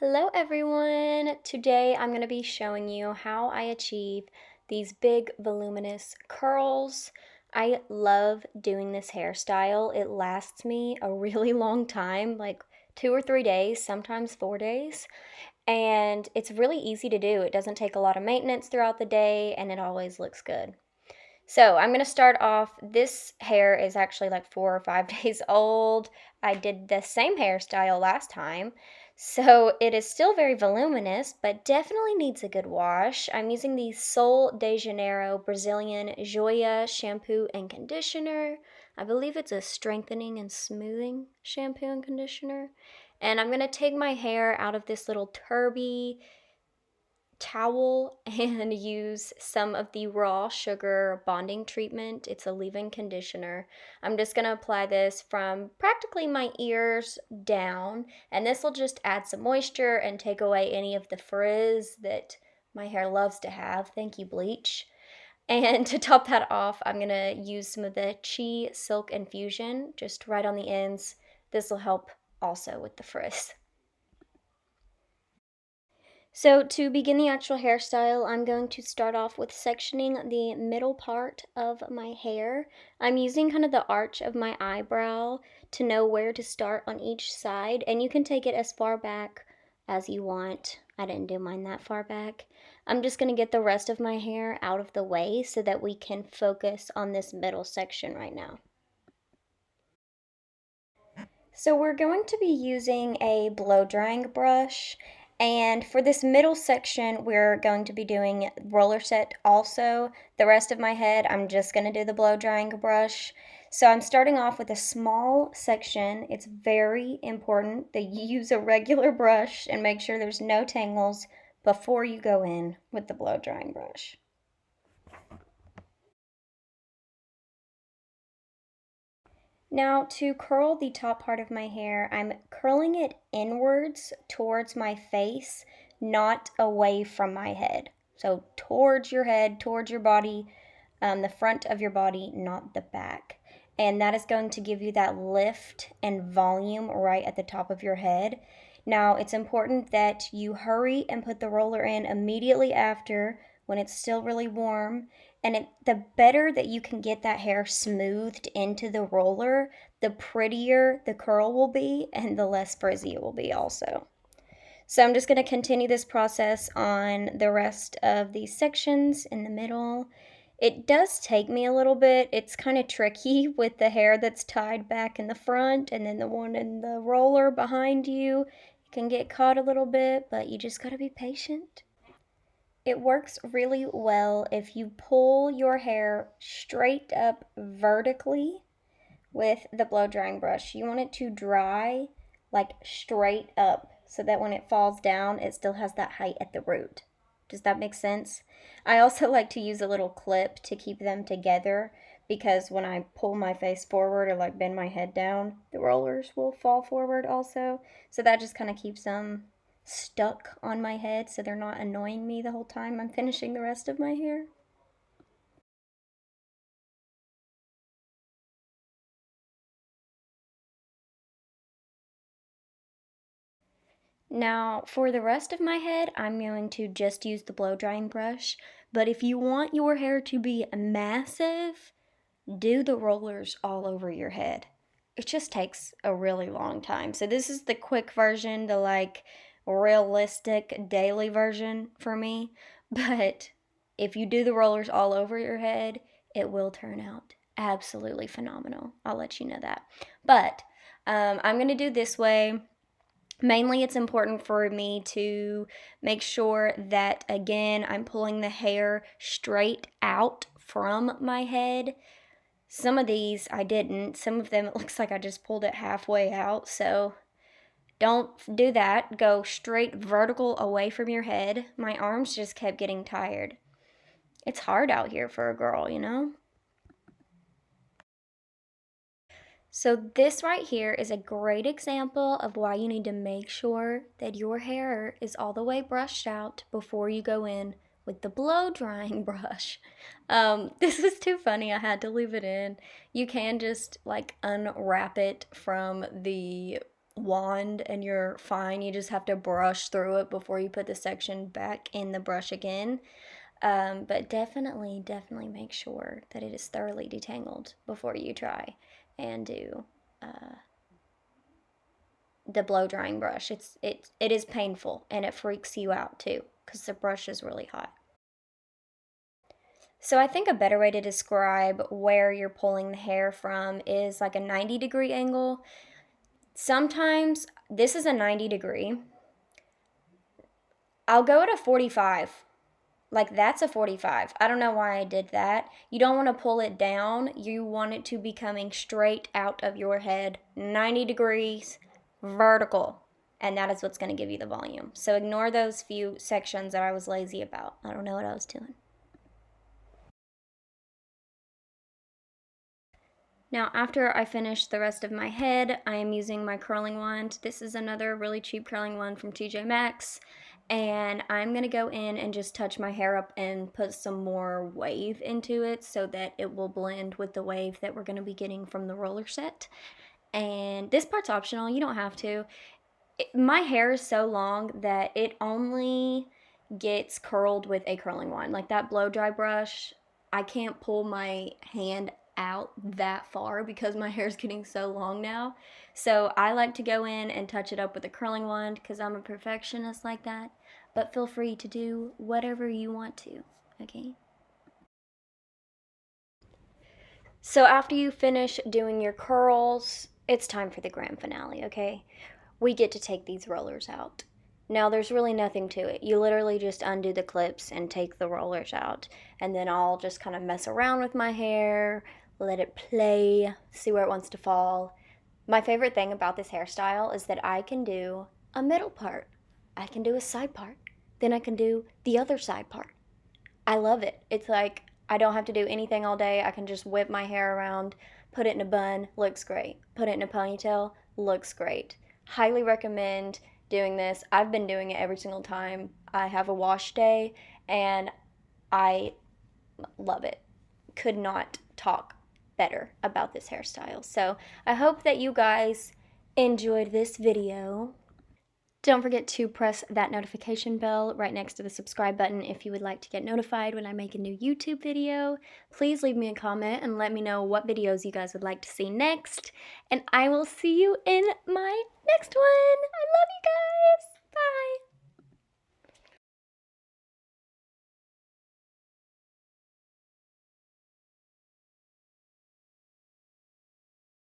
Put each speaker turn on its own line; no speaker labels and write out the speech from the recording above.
Hello everyone! Today I'm going to be showing you how I achieve these big voluminous curls. I love doing this hairstyle. It lasts me a really long time, like 2 or 3 days, sometimes 4 days. And it's really easy to do. It doesn't take a lot of maintenance throughout the day and it always looks good. So I'm going to start off. This hair is actually like 4 or 5 days old. I did the same hairstyle last time. So it is still very voluminous, but definitely needs a good wash. I'm using the Sol de Janeiro Brazilian Joia shampoo and conditioner. I believe it's a strengthening and smoothing shampoo and conditioner. And I'm going to take my hair out of this little turby towel and use some of the raw sugar bonding treatment. It's a leave-in conditioner. I'm just going to apply this from practically my ears down, and this will just add some moisture and take away any of the frizz that my hair loves to have. Thank you, bleach. And to top that off, I'm going to use some of the Chi Silk Infusion just right on the ends. This will help also with the frizz. So to begin the actual hairstyle, I'm going to start off with sectioning the middle part of my hair. I'm using kind of the arch of my eyebrow to know where to start on each side, and you can take it as far back as you want. I didn't do mine that far back. I'm just going to get the rest of my hair out of the way so that we can focus on this middle section right now. So we're going to be using a blow drying brush, and for this middle section we're going to be doing roller set also. The rest of my head I'm just going to do the blow drying brush. So I'm starting off with a small section. It's very important that you use a regular brush and make sure there's no tangles before you go in with the blow drying brush. Now to curl the top part of my hair, I'm curling it inwards towards my face, not away from my head. So towards your head, towards your body, the front of your body, not the back. And that is going to give you that lift and volume right at the top of your head. Now it's important that you hurry and put the roller in immediately after when it's still really warm, and the better that you can get that hair smoothed into the roller, the prettier the curl will be and the less frizzy it will be also. So I'm just going to continue this process on the rest of these sections in the middle. It does take me a little bit. It's kind of tricky with the hair that's tied back in the front and then the one in the roller behind you. It can get caught a little bit, but you just got to be patient. It works really well if you pull your hair straight up vertically with the blow drying brush. You want it to dry like straight up so that when it falls down, it still has that height at the root. Does that make sense? I also like to use a little clip to keep them together because when I pull my face forward or like bend my head down, the rollers will fall forward also. So that just kind of keeps them stuck on my head so they're not annoying me the whole time I'm finishing the rest of my hair. Now, for the rest of my head, I'm going to just use the blow drying brush. But if you want your hair to be massive, do the rollers all over your head. It just takes a really long time. So this is the quick version, the like realistic daily version for me. But if you do the rollers all over your head, it will turn out absolutely phenomenal. I'll let you know that. But I'm going to do this way. Mainly, it's important for me to make sure that, again, I'm pulling the hair straight out from my head. Some of these I didn't. Some of them it looks like I just pulled it halfway out. So don't do that. Go straight vertical away from your head. My arms just kept getting tired. It's hard out here for a girl, you know? So this right here is a great example of why you need to make sure that your hair is all the way brushed out before you go in with the blow drying brush. This is too funny, I had to leave it in. You can just like unwrap it from the wand and you're fine. You just have to brush through it before you put the section back in the brush again. But definitely make sure that it is thoroughly detangled before you try and do the blow drying brush. It is painful and it freaks you out too because the brush is really hot. So I think a better way to describe where you're pulling the hair from is like a 90-degree angle. Sometimes this is a 90-degree. I'll go at a 45. Like that's a 45. I don't know why I did that. You don't want to pull it down. You want it to be coming straight out of your head, 90 degrees, vertical. And that is what's going to give you the volume. So ignore those few sections that I was lazy about. I don't know what I was doing. Now, after I finish the rest of my head, I am using my curling wand. This is another really cheap curling wand from TJ Maxx. And I'm going to go in and just touch my hair up and put some more wave into it so that it will blend with the wave that we're going to be getting from the roller set. And this part's optional. You don't have to. My hair is so long that it only gets curled with a curling wand. Like that blow dry brush, I can't pull my hand out that far because my hair is getting so long now. So I like to go in and touch it up with a curling wand because I'm a perfectionist like that. But feel free to do whatever you want to, okay? So after you finish doing your curls, it's time for the grand finale, okay? We get to take these rollers out. Now, there's really nothing to it. You literally just undo the clips and take the rollers out. And then I'll just kind of mess around with my hair, let it play, see where it wants to fall. My favorite thing about this hairstyle is that I can do a middle part. I can do a side part. Then I can do the other side part. I love it. It's like I don't have to do anything all day. I can just whip my hair around, put it in a bun, looks great. Put it in a ponytail, looks great. Highly recommend doing this. I've been doing it every single time I have a wash day, and I love it. Could not talk better about this hairstyle. So I hope that you guys enjoyed this video. Don't forget to press that notification bell right next to the subscribe button if you would like to get notified when I make a new YouTube video. Please leave me a comment and let me know what videos you guys would like to see next. And I will see you in my next one. I love you guys.